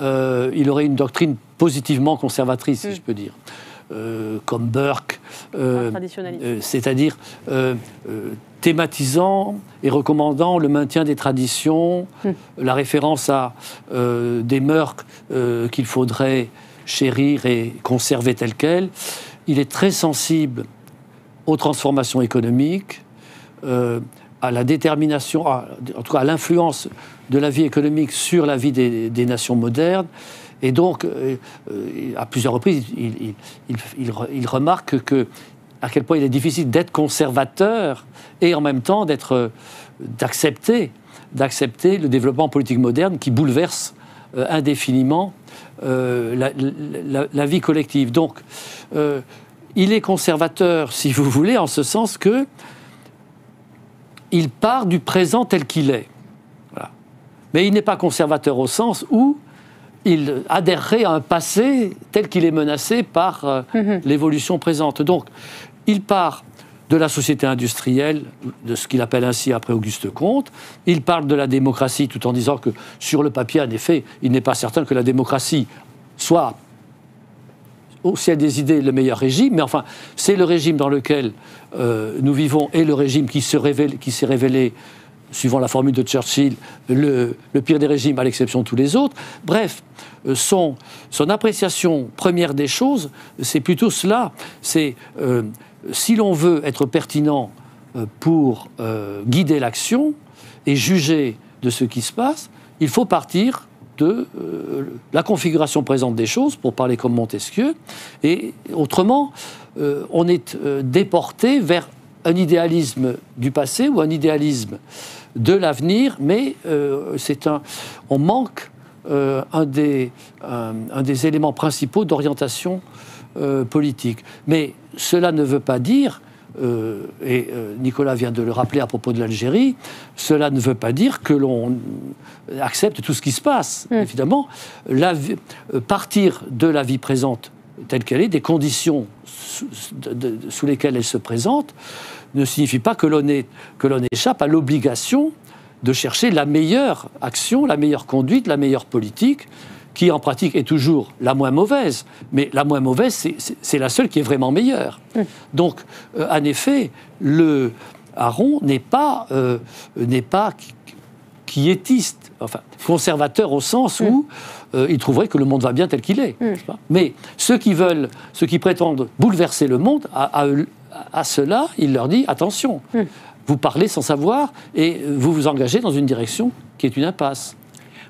il aurait une doctrine positivement conservatrice, si je peux dire, comme Burke, c'est-à-dire thématisant et recommandant le maintien des traditions, la référence à des mœurs qu'il faudrait chérir et conserver telles quelles. Il est très sensible aux transformations économiques, à la détermination, en tout cas à l'influence de la vie économique sur la vie des nations modernes. Et donc, à plusieurs reprises, il remarque à quel point il est difficile d'être conservateur et en même temps d'accepter le développement politique moderne qui bouleverse indéfiniment la vie collective. Donc, il est conservateur, si vous voulez, en ce sens que il part du présent tel qu'il est. Voilà. Mais il n'est pas conservateur au sens où il adhérerait à un passé tel qu'il est menacé par l'évolution présente. Donc, il part de la société industrielle, de ce qu'il appelle ainsi après Auguste Comte. Il parle de la démocratie tout en disant que, sur le papier, en effet, il n'est pas certain que la démocratie soit, au ciel des idées, le meilleur régime. Mais enfin, c'est le régime dans lequel nous vivons et le régime qui s'est révélé, suivant la formule de Churchill, le pire des régimes à l'exception de tous les autres. Bref, son appréciation première des choses, c'est plutôt cela. C'est... si l'on veut être pertinent pour guider l'action et juger de ce qui se passe, il faut partir de la configuration présente des choses, pour parler comme Montesquieu, et autrement, on est déporté vers un idéalisme du passé ou un idéalisme de l'avenir, mais on manque un des éléments principaux d'orientation politique. Mais cela ne veut pas dire, et Nicolas vient de le rappeler à propos de l'Algérie, cela ne veut pas dire que l'on accepte tout ce qui se passe. Évidemment, partir de la vie présente telle qu'elle est, des conditions sous lesquelles elle se présente, ne signifie pas que l'on échappe à l'obligation de chercher la meilleure action, la meilleure conduite, la meilleure politique, qui en pratique est toujours la moins mauvaise. Mais la moins mauvaise, c'est la seule qui est vraiment meilleure. Donc, en effet, Aron n'est pas quiétiste, enfin, conservateur au sens où il trouverait que le monde va bien tel qu'il est. Mais ceux qui prétendent bouleverser le monde, à cela, il leur dit attention, vous parlez sans savoir et vous vous engagez dans une direction qui est une impasse.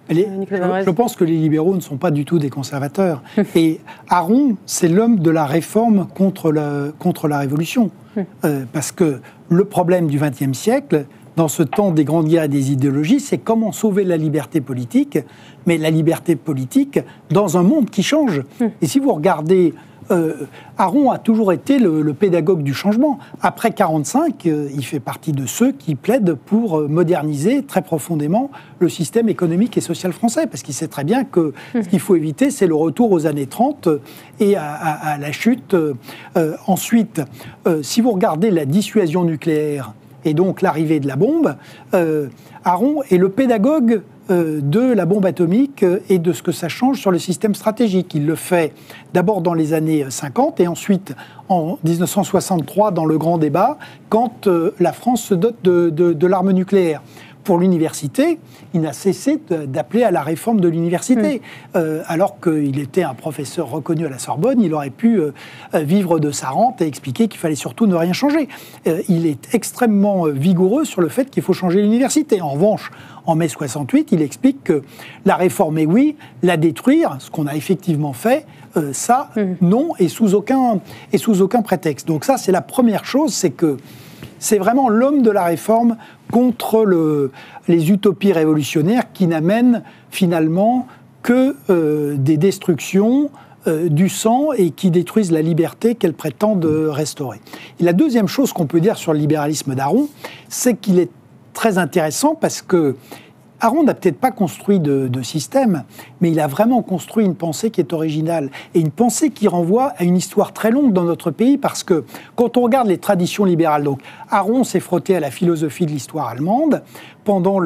Je pense que les libéraux ne sont pas du tout des conservateurs. Et Aron, c'est l'homme de la réforme contre la révolution. Parce que le problème du XXe siècle, dans ce temps des grandes guerres et des idéologies, c'est comment sauver la liberté politique, mais la liberté politique dans un monde qui change. Et si vous regardez, Aron a toujours été le pédagogue du changement. Après 1945, il fait partie de ceux qui plaident pour moderniser très profondément le système économique et social français, parce qu'il sait très bien que ce qu'il faut éviter, c'est le retour aux années 30 et à la chute. Ensuite, si vous regardez la dissuasion nucléaire, et donc l'arrivée de la bombe, Aron est le pédagogue de la bombe atomique et de ce que ça change sur le système stratégique. Il le fait d'abord dans les années 50 et ensuite en 1963 dans le grand débat, quand la France se dote de l'arme nucléaire. Pour l'université, il n'a cessé d'appeler à la réforme de l'université. Alors qu'il était un professeur reconnu à la Sorbonne, il aurait pu vivre de sa rente et expliquer qu'il fallait surtout ne rien changer. Il est extrêmement vigoureux sur le fait qu'il faut changer l'université. En revanche, en mai 68, il explique que la réformer, oui, la détruire, ce qu'on a effectivement fait, ça, non, et sous aucun prétexte. Donc ça, c'est la première chose, c'est que c'est vraiment l'homme de la réforme contre les utopies révolutionnaires qui n'amènent finalement que des destructions, du sang et qui détruisent la liberté qu'elles prétendent restaurer. Et la deuxième chose qu'on peut dire sur le libéralisme d'Aron, c'est qu'il est très intéressant parce que Aron n'a peut-être pas construit de système, mais il a vraiment construit une pensée qui est originale et une pensée qui renvoie à une histoire très longue dans notre pays parce que quand on regarde les traditions libérales, donc Aron s'est frotté à la philosophie de l'histoire allemande pendant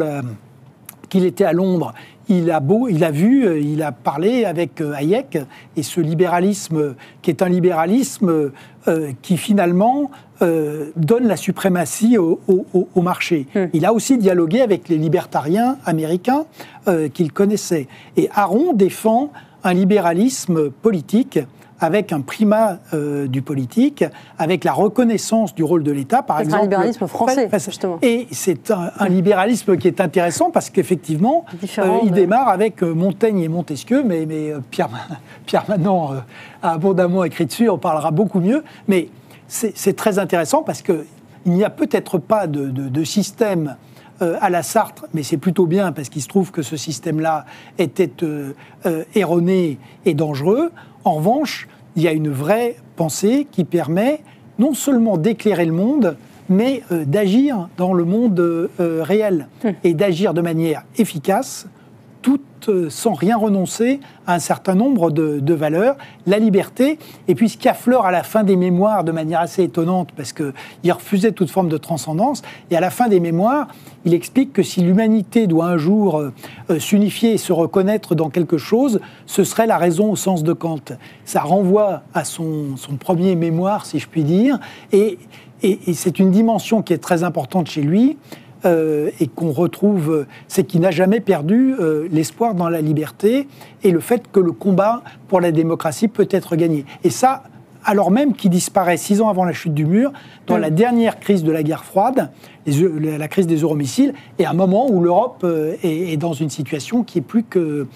qu'il était à Londres. Il a parlé avec Hayek et ce libéralisme qui est un libéralisme qui finalement donne la suprématie au marché. Il a aussi dialogué avec les libertariens américains qu'il connaissait. Et Aron défend un libéralisme politique avec un primat du politique, avec la reconnaissance du rôle de l'État, par exemple. C'est un libéralisme français, justement. Et c'est un libéralisme qui est intéressant parce qu'effectivement, il démarre avec Montaigne et Montesquieu, mais Pierre Manant a abondamment écrit dessus, on parlera beaucoup mieux, mais c'est très intéressant parce qu'il n'y a peut-être pas de système à la Sartre, mais c'est plutôt bien parce qu'il se trouve que ce système-là était erroné et dangereux. En revanche, il y a une vraie pensée qui permet non seulement d'éclairer le monde, mais d'agir dans le monde réel et d'agir de manière efficace, tout sans rien renoncer à un certain nombre de valeurs, la liberté, et puis ce qui affleure à la fin des mémoires de manière assez étonnante, parce qu'il refusait toute forme de transcendance, et à la fin des mémoires, il explique que si l'humanité doit un jour s'unifier et se reconnaître dans quelque chose, ce serait la raison au sens de Kant. Ça renvoie à son premier mémoire, si je puis dire, et c'est une dimension qui est très importante chez lui, et qu'on retrouve, c'est qu'il n'a jamais perdu l'espoir dans la liberté et le fait que le combat pour la démocratie peut être gagné. Et ça, alors même qu'il disparaît 6 ans avant la chute du mur, dans la dernière crise de la guerre froide, la crise des euromissiles, et un moment où l'Europe est dans une situation qui est plus que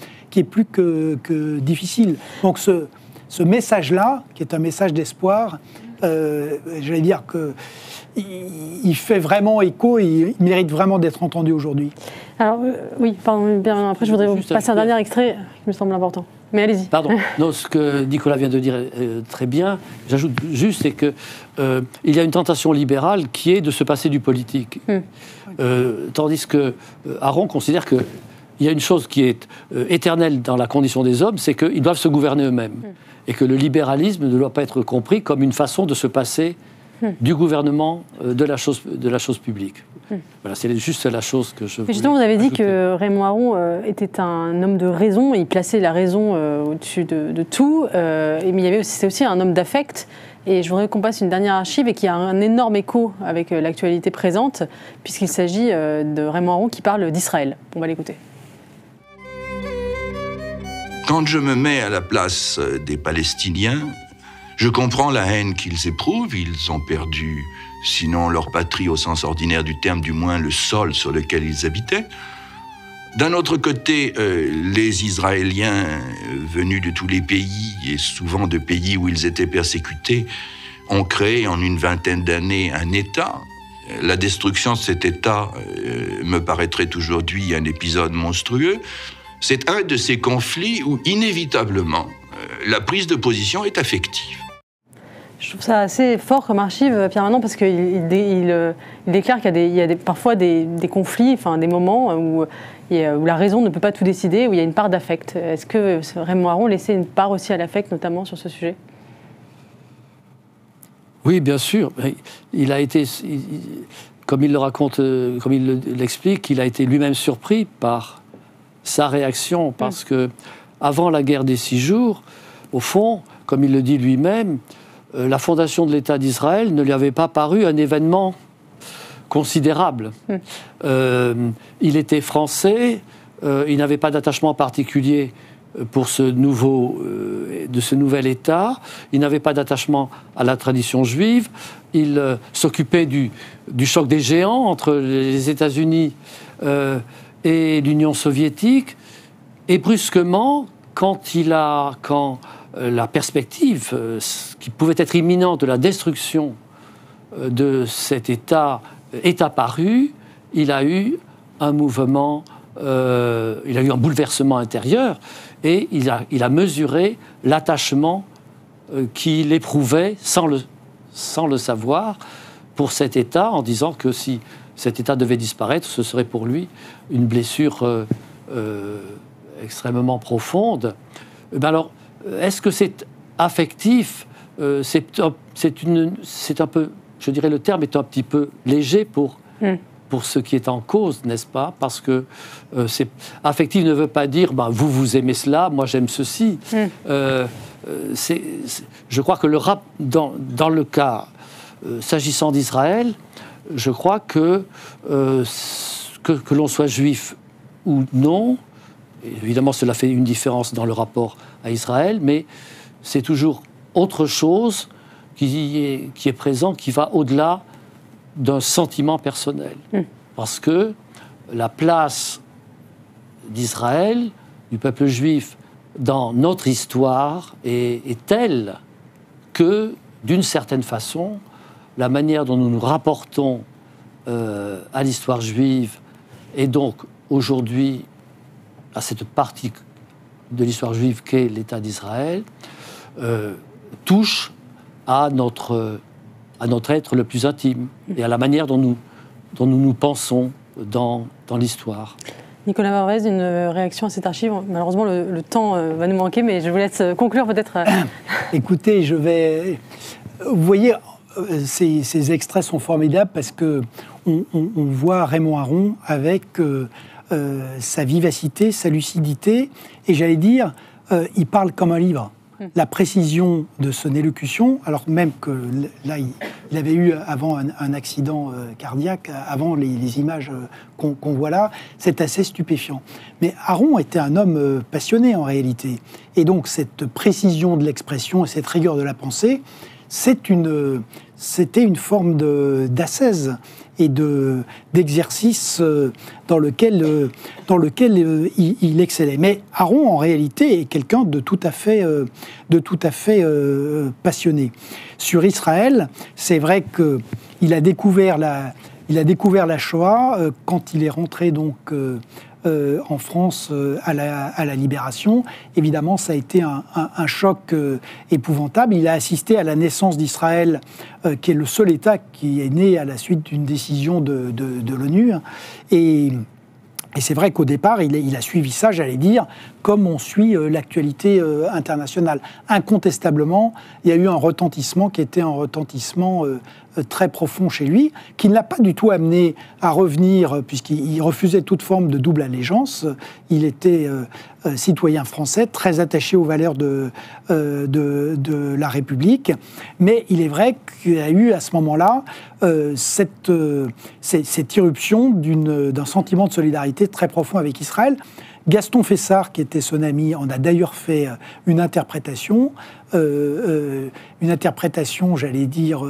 difficile. Donc ce message-là, qui est un message d'espoir, j'allais dire qu'il fait vraiment écho et il mérite vraiment d'être entendu aujourd'hui. Alors, oui, pardon, après je voudrais vous passer un dernier extrait qui me semble important. Mais allez-y. Pardon. Non, ce que Nicolas vient de dire très bien, j'ajoute juste, c'est qu'il y a une tentation libérale qui est de se passer du politique. Tandis que Aron considère qu'il y a une chose qui est éternelle dans la condition des hommes, c'est qu'ils doivent se gouverner eux-mêmes. Et que le libéralisme ne doit pas être compris comme une façon de se passer du gouvernement de la chose publique. Voilà, c'est juste la chose que je voulais. Justement, vous avez dit que Raymond Aron était un homme de raison, il plaçait la raison au-dessus de tout, mais c'était aussi un homme d'affect. Et je voudrais qu'on passe une dernière archive et qui a un énorme écho avec l'actualité présente, puisqu'il s'agit de Raymond Aron qui parle d'Israël. On va l'écouter. Quand je me mets à la place des Palestiniens, je comprends la haine qu'ils éprouvent. Ils ont perdu, sinon leur patrie au sens ordinaire du terme, du moins le sol sur lequel ils habitaient. D'un autre côté, les Israéliens venus de tous les pays, et souvent de pays où ils étaient persécutés, ont créé en une vingtaine d'années un État. La destruction de cet État me paraîtrait aujourd'hui un épisode monstrueux. C'est un de ces conflits où, inévitablement, la prise de position est affective. Je trouve ça assez fort comme archive, Pierre Manant, parce qu'il déclare qu'il y a parfois des conflits, enfin des moments où la raison ne peut pas tout décider, où il y a une part d'affect. Est-ce que Raymond Aron laissait une part aussi à l'affect, notamment sur ce sujet ? Oui, bien sûr. Il a été, comme il le raconte, comme il l'explique, il a été lui-même surpris par sa réaction, parce que avant la guerre des 6 jours, au fond, comme il le dit lui-même, la fondation de l'État d'Israël ne lui avait pas paru un événement considérable. Il était français, il n'avait pas d'attachement particulier pour ce nouvel État, il n'avait pas d'attachement à la tradition juive, il s'occupait du choc des géants entre les États-Unis et l'Union soviétique, et brusquement, quand la perspective qui pouvait être imminente de la destruction de cet État est apparue, il a eu un mouvement, il a eu un bouleversement intérieur, et il a mesuré l'attachement qu'il éprouvait sans le savoir pour cet État, en disant que si cet État devait disparaître, ce serait pour lui une blessure extrêmement profonde. Alors, est-ce que c'est affectif ? C'est un peu, je dirais, le terme est un petit peu léger pour ce qui est en cause, n'est-ce pas ? Parce que affectif ne veut pas dire vous aimez cela, moi j'aime ceci. Je crois que dans le cas s'agissant d'Israël, je crois que l'on soit juif ou non, évidemment cela fait une différence dans le rapport à Israël, mais c'est toujours autre chose qui est présent, qui va au-delà d'un sentiment personnel. Parce que la place d'Israël, du peuple juif, dans notre histoire est telle que, d'une certaine façon, la manière dont nous nous rapportons à l'histoire juive, et donc aujourd'hui à cette partie de l'histoire juive qu'est l'État d'Israël, touche à notre être le plus intime et à la manière dont nous pensons dans l'histoire. Nicolas Varvez, une réaction à cette archive. Malheureusement, le temps va nous manquer, mais je vous laisse conclure peut-être. Écoutez, vous voyez, ces extraits sont formidables parce que on voit Raymond Aron avec sa vivacité, sa lucidité, et j'allais dire, il parle comme un livre. la précision de son élocution, alors même que là, il avait eu avant un accident cardiaque, avant les images qu'on voit là, c'est assez stupéfiant. Mais Aron était un homme passionné en réalité. Et donc cette précision de l'expression et cette rigueur de la pensée, c'était une forme d'ascèse et d'exercice dans lequel il excellait. Mais Aron, en réalité, est quelqu'un de tout à fait passionné. Sur Israël, c'est vrai qu'il a découvert la Shoah quand il est rentré donc en France à la Libération. Évidemment, ça a été un choc épouvantable. Il a assisté à la naissance d'Israël, qui est le seul État qui est né à la suite d'une décision de l'ONU. Et c'est vrai qu'au départ, il a suivi ça, j'allais dire, comme on suit l'actualité internationale. Incontestablement, il y a eu un retentissement qui était un retentissement très profond chez lui, qui ne l'a pas du tout amené à revenir, puisqu'il refusait toute forme de double allégeance. Il était citoyen français, très attaché aux valeurs de la République. Mais il est vrai qu'il y a eu à ce moment-là cette irruption d'un sentiment de solidarité très profond avec Israël. Gaston Fessard, qui était son ami, en a d'ailleurs fait une interprétation, j'allais dire,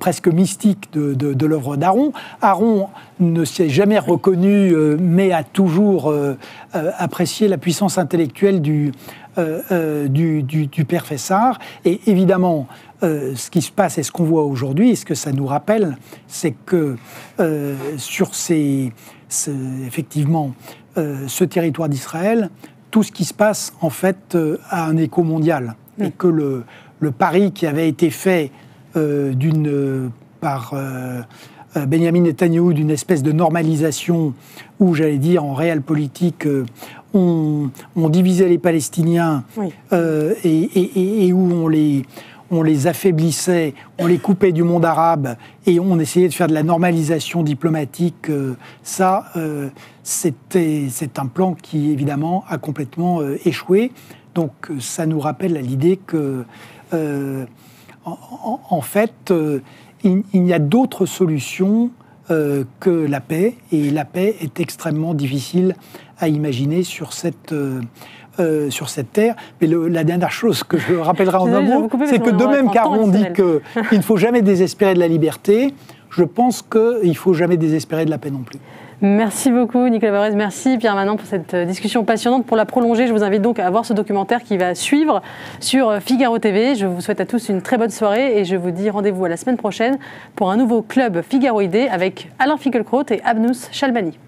presque mystique de l'œuvre d'Aron. Aron ne s'est jamais reconnu, mais a toujours apprécié la puissance intellectuelle du père Fessard. Et évidemment, ce qui se passe et ce qu'on voit aujourd'hui, et ce que ça nous rappelle, c'est que sur effectivement, ce territoire d'Israël, tout ce qui se passe, en fait, a un écho mondial. Et que le pari qui avait été fait par Benjamin Netanyahou d'une espèce de normalisation où, j'allais dire, en réel politique, on divisait les Palestiniens et où on les affaiblissait, on les coupait du monde arabe et on essayait de faire de la normalisation diplomatique. C'est un plan qui, évidemment, a complètement échoué. Donc, ça nous rappelle l'idée que, en fait, il y a d'autres solutions que la paix. Et la paix est extrêmement difficile à imaginer sur cette terre. Mais la dernière chose que je rappellerai en un mot, c'est que de même qu'Aron dit qu'il ne faut jamais désespérer de la liberté, je pense qu'il ne faut jamais désespérer de la paix non plus. Merci beaucoup Nicolas Barrez, merci Pierre Manant pour cette discussion passionnante. Pour la prolonger, je vous invite donc à voir ce documentaire qui va suivre sur Figaro TV. Je vous souhaite à tous une très bonne soirée et je vous dis rendez-vous à la semaine prochaine pour un nouveau club Figaroïdé avec Alain Finkielkraut et Abnous Chalbani.